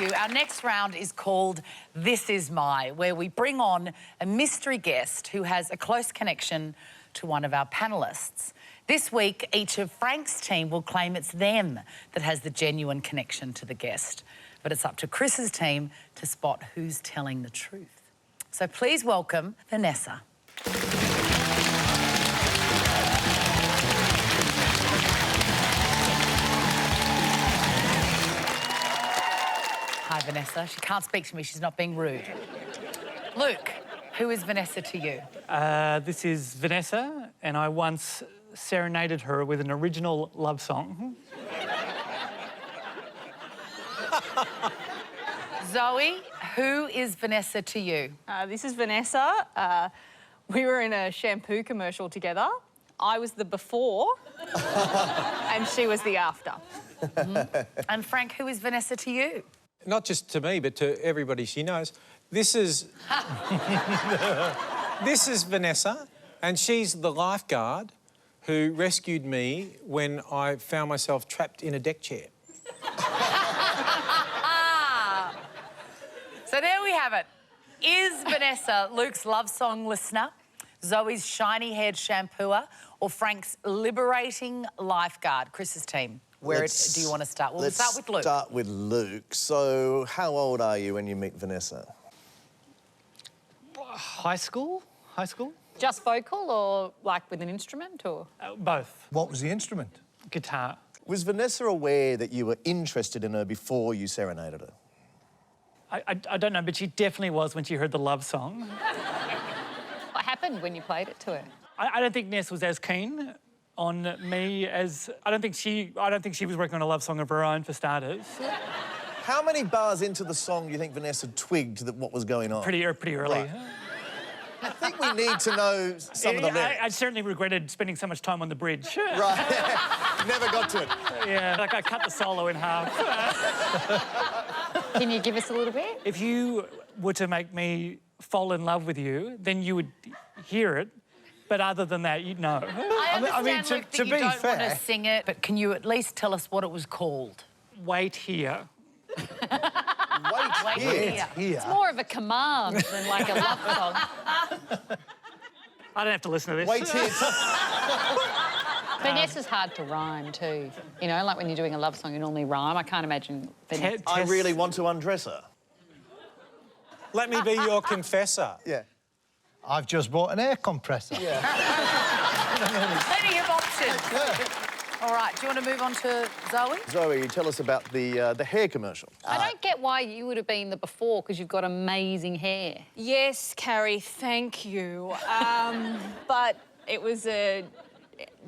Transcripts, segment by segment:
you. Our next round is called This Is My, where we bring on a mystery guest who has a close connection to one of our panellists. This week, each of Frank's team will claim it's them that has the genuine connection to the guest. But it's up to Chris's team to spot who's telling the truth. So please welcome Vanessa. Hi, Vanessa. She can't speak to me. She's not being rude. Luke, who is Vanessa to you? This is Vanessa, and I once serenaded her with an original love song. Zoe, who is Vanessa to you? This is Vanessa. We were in a shampoo commercial together. I was the before and she was the after. And Frank, who is Vanessa to you? Not just to me, but to everybody she knows. This is... This is Vanessa, and she's the lifeguard who rescued me when I found myself trapped in a deck chair. So there we have it. Is Vanessa Luke's love song listener, Zoe's shiny-haired shampooer, or Frank's liberating lifeguard? Chris's team. Where do you want to start? Well, we'll start with Luke. Let's start with Luke. So, how old are you when you meet Vanessa? High school? High school? Just vocal or like with an instrument or? Both. What was the instrument? Guitar. Was Vanessa aware that you were interested in her before you serenaded her? I don't know, but she definitely was when she heard the love song. What happened when you played it to her? I don't think Ness was as keen on me as... I don't think she was working on a love song of her own, for starters. How many bars into the song do you think Vanessa twigged that what was going on? Pretty early. Right. I think we need to know some of the lyrics. I certainly regretted spending so much time on the bridge. Right. Never got to it. Yeah, like I cut the solo in half. Can you give us a little bit? If you were to make me fall in love with you, then you would hear it. But other than that, you'd know. I understand, to Luke, that be you don't fair- want to sing it, but can you at least tell us what it was called? Wait here. Wait here. It's more of a command than like a love song. I don't have to listen to this. Wait here. Vanessa's hard to rhyme too. You know, like when you're doing a love song, you normally rhyme. I can't imagine Vanessa. I really want to undress her. Let me be your confessor. Yeah. I've just bought an air compressor. Yeah. Plenty of options. All right, do you want to move on to Zoe? Zoe, tell us about the hair commercial. I don't get why you would have been the before, because you've got amazing hair. Yes, Carrie, thank you. But it was a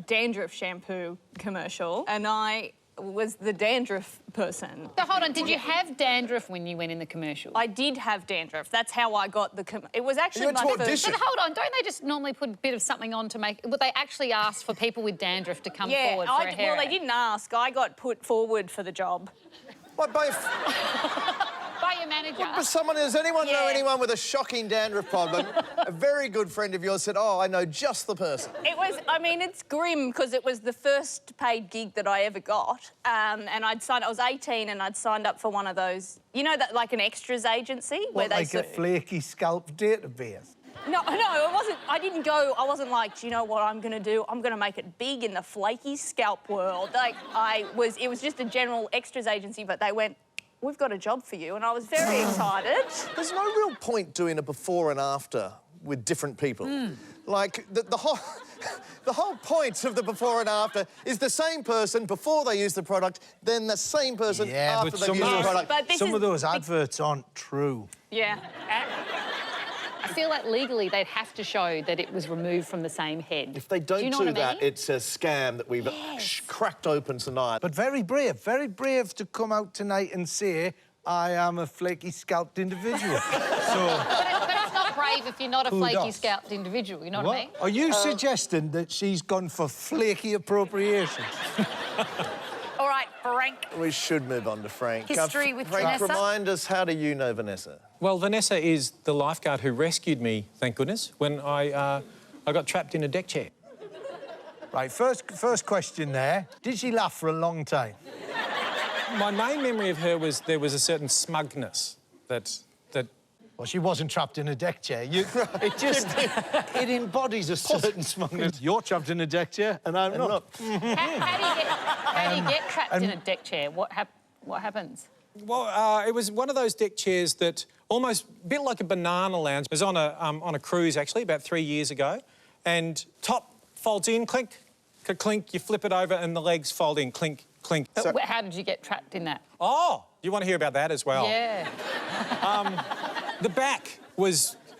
dandruff shampoo commercial and I was the dandruff person. So hold on, did you have dandruff when you went in the commercial? I did have dandruff. That's how I got the... It was actually You went my to audition? But hold on, don't they just normally put a bit of something on to make... Would they actually ask for people with dandruff to come forward for a hair well, they ad? didn't ask. I got put forward for the job. What, by By your manager. does anyone know Yeah. anyone with a shocking dandruff problem? A very good friend of yours said, oh, I know just the person. It was, I mean, it's grim because it was the first paid gig that I ever got. And I was 18 and I'd signed up for one of those, you know, that like an extras agency where What, they... like a flaky scalp database? No, it wasn't. I wasn't like, do you know what I'm going to do? I'm going to make it big in the flaky scalp world. Like, it was just a general extras agency, but they went, we've got a job for you, and I was very excited. There's no real point doing a before and after with different people. Like, the whole point of the before and after is the same person before they use the product, then the same person after but they use the product. But this some is of those adverts aren't true. Yeah. I feel like legally they'd have to show that it was removed from the same head. If they don't do, you know do what I that, mean? it's a scam that we've cracked open tonight. But very brave to come out tonight and say, I am a flaky scalped individual. But it's not brave if you're not a Who flaky does? scalped individual, you know what I mean? Are you suggesting that she's gone for flaky appropriation? All right, Frank. We should move on to Frank. History with Frank, Vanessa? remind us, how do you know Vanessa? Well, Vanessa is the lifeguard who rescued me, thank goodness, when I got trapped in a deck chair. Right, first question there. Did she laugh for a long time? My main memory of her was there was a certain smugness that Well, she wasn't trapped in a deck chair. It just... it embodies a certain smugness. You're trapped in a deck chair, and I'm not. How do you get trapped in a deck chair? What happens? Well, it was one of those deck chairs that almost a bit like a banana lounge. It was on a cruise, actually, about 3 years ago. And top folds in, clink, clink, you flip it over and the legs fold in, clink, clink. So, How did you get trapped in that? oh, you want to hear about that as well? Yeah. The back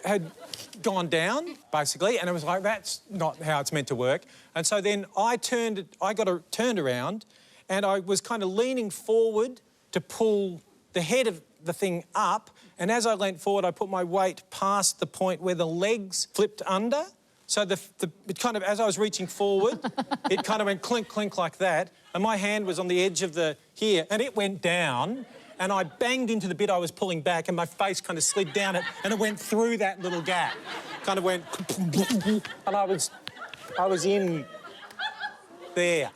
had gone down, basically, and it was like, that's not how it's meant to work. And so then I got turned around and I was kind of leaning forward to pull the head of the thing up, and as I leant forward, I put my weight past the point where the legs flipped under. So it kind of, as I was reaching forward, it kind of went clink, clink like that, and my hand was on the edge of here, and it went down, and I banged into the bit I was pulling back, and my face kind of slid down it, and it went through that little gap. Kind of went, and I was in there.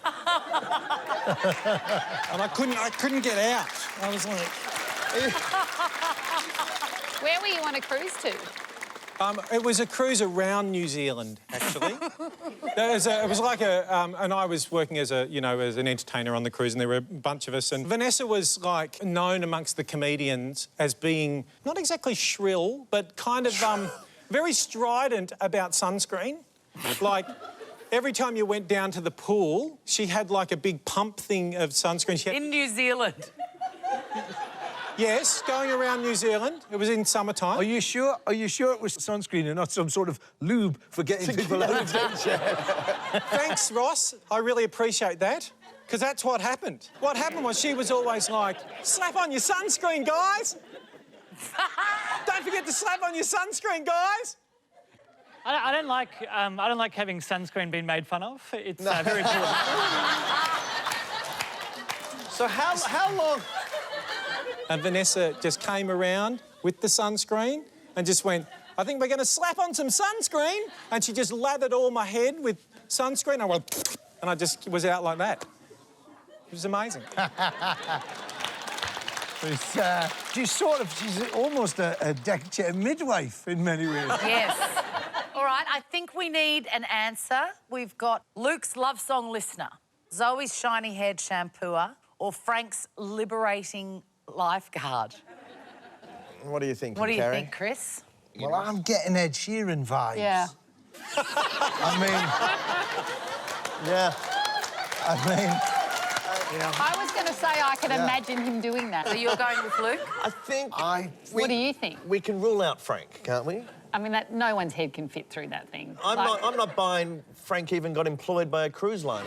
And I couldn't get out. I was like... Where were you on a cruise to? It was a cruise around New Zealand, actually. It was like and I was working as as an entertainer on the cruise, and there were a bunch of us. And Vanessa was like known amongst the comedians as being not exactly shrill, but kind of very strident about sunscreen. Like every time you went down to the pool, she had like a big pump thing of sunscreen. In New Zealand. Yes, going around New Zealand. It was in summertime. Are you sure? Are you sure it was sunscreen and not some sort of lube for getting people out of deck chair? Thanks, Ross. I really appreciate that, because that's what happened. What happened was she was always like, slap on your sunscreen, guys. Don't forget to slap on your sunscreen, guys. I don't like having sunscreen being made fun of. It's very cool. So how long... And Vanessa just came around with the sunscreen and just went, I think we're going to slap on some sunscreen. And she just lathered all my head with sunscreen. I went, and I just was out like that. It was amazing. She's almost a deck chair midwife in many ways. Yes. All right, I think we need an answer. We've got Luke's love song listener, Zoe's shiny-haired shampooer, or Frank's liberating lifeguard. What do you think, What do you think, Chris? Well, I'm getting Ed Sheeran vibes. Yeah. I mean... Yeah. I was going to say I could imagine him doing that. So you're going with Luke? I think... What do you think? We can rule out Frank, can't we? I mean, no one's head can fit through that thing. I'm not buying Frank even got employed by a cruise line.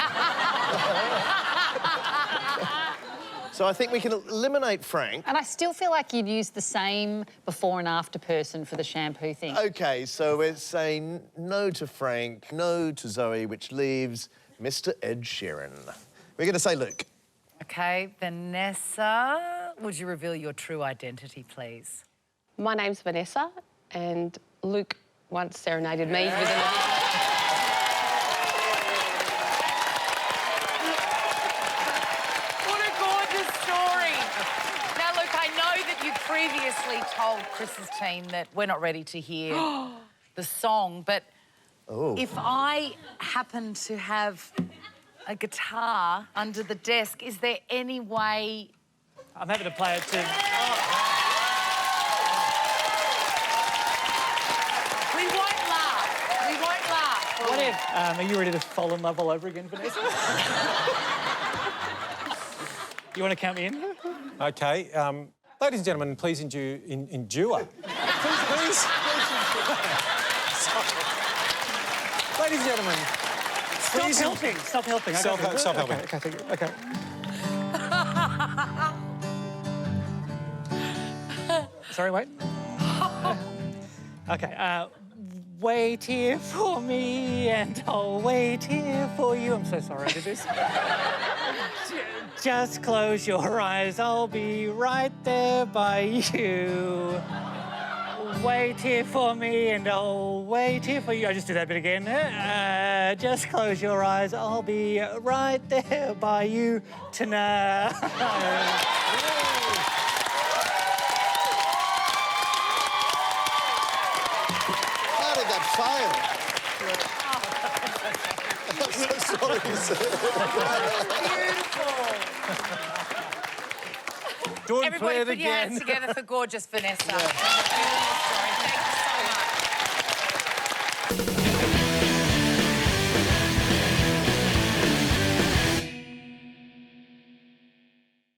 So I think we can eliminate Frank. And I still feel like you'd use the same before and after person for the shampoo thing. OK, so we're saying no to Frank, no to Zoe, which leaves Mr. Ed Sheeran. We're going to say Luke. OK, Vanessa, would you reveal your true identity, please? My name's Vanessa, and Luke once serenaded me with an... What a gorgeous story. Now, Luke, I know that you previously told Chris's team that we're not ready to hear the song, but if I happen to have a guitar under the desk, is there any way... I'm happy to play it too. We won't laugh. We won't laugh. What if... are you ready to fall in love all over again, Vanessa? You want to count me in? OK. Ladies and gentlemen, please endure. Please. Ladies and gentlemen, please... Stop helping. Stop helping. OK, thank you. OK. Sorry, wait. OK, wait here for me and I'll wait here for you. I'm so sorry to do this. Just close your eyes, I'll be right there by you. Wait here for me and I'll wait here for you. I just did that bit again. Just close your eyes. I'll be right there by you tonight. How did that fail? I'm so sorry, sir. Beautiful. Everybody put your hands together for gorgeous Vanessa.